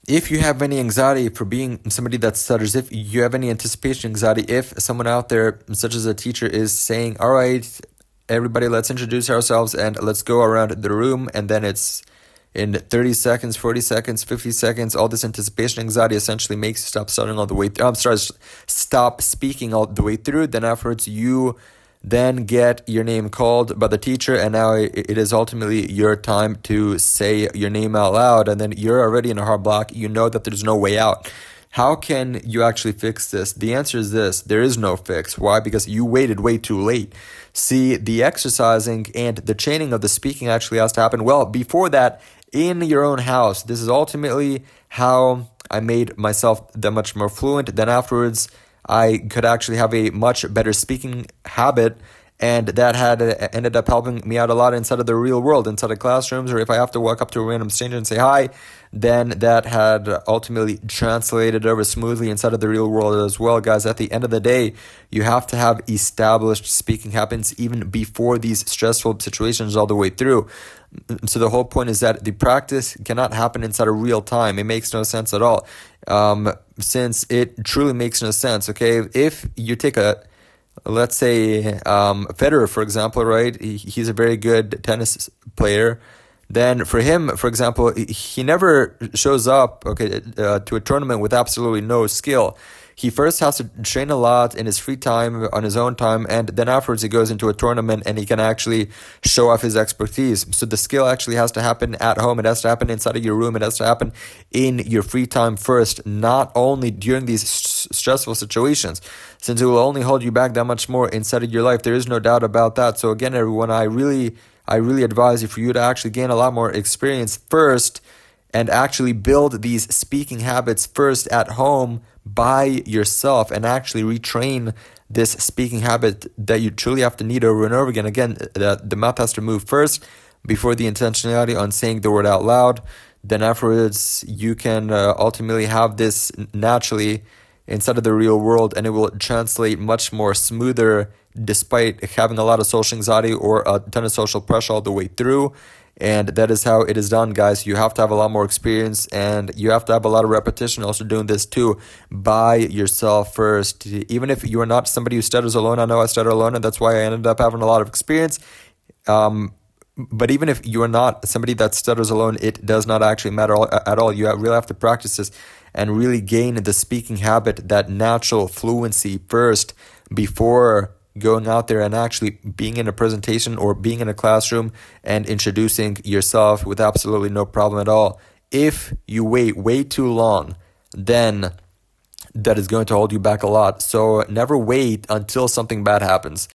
If you have any anxiety for being somebody that stutters, if you have any anticipation anxiety, if someone out there, such as a teacher, is saying, all right, everybody, let's introduce ourselves and let's go around the room, and then it's in 30 seconds, 40 seconds, 50 seconds, all this anticipation anxiety essentially makes you stop stuttering all the way through. I'm sorry, stop speaking all the way through. Then afterwards, you then get your name called by the teacher, and now it is ultimately your time to say your name out loud, and then you're already in a hard block. You know that there's no way out. How can you actually fix this? The answer is this: there is no fix. Why? Because you waited way too late. See, the exercising and the training of the speaking actually has to happen well before that in your own house. This is ultimately how I made myself that much more fluent. Then afterwards, I could actually have a much better speaking habit, and that had ended up helping me out a lot inside of the real world, inside of classrooms, or if I have to walk up to a random stranger and say hi, then that had ultimately translated over smoothly inside of the real world as well. Guys, at the end of the day, you have to have established speaking habits even before these stressful situations all the way through. So the whole point is that the practice cannot happen inside of real time. It makes no sense at all. Since it truly makes no sense, okay? If you take let's say, Federer, for example, right? He's a very good tennis player. Then for him, for example, he never shows up, okay, to a tournament with absolutely no skill. He first has to train a lot in his free time, on his own time, and then afterwards he goes into a tournament and he can actually show off his expertise. So the skill actually has to happen at home. It has to happen inside of your room. It has to happen in your free time first, not only during these stressful situations, since it will only hold you back that much more inside of your life. There is no doubt about that. So again, everyone, I really advise you for you to actually gain a lot more experience first and actually build these speaking habits first at home by yourself, and actually retrain this speaking habit that you truly have to need over and over again. Again, the mouth has to move first before the intentionality on saying the word out loud. Then afterwards, you can ultimately have this naturally inside of the real world, and it will translate much more smoother despite having a lot of social anxiety or a ton of social pressure all the way through. And that is how it is done, guys. You have to have a lot more experience, and you have to have a lot of repetition also doing this too by yourself first. Even if you are not somebody who stutters alone, I know I stutter alone, and that's why I ended up having a lot of experience. But even if you are not somebody that stutters alone, it does not actually matter at all. You really have to practice this and really gain the speaking habit, that natural fluency first, before going out there and actually being in a presentation or being in a classroom and introducing yourself with absolutely no problem at all. If you wait way too long, then that is going to hold you back a lot. So never wait until something bad happens.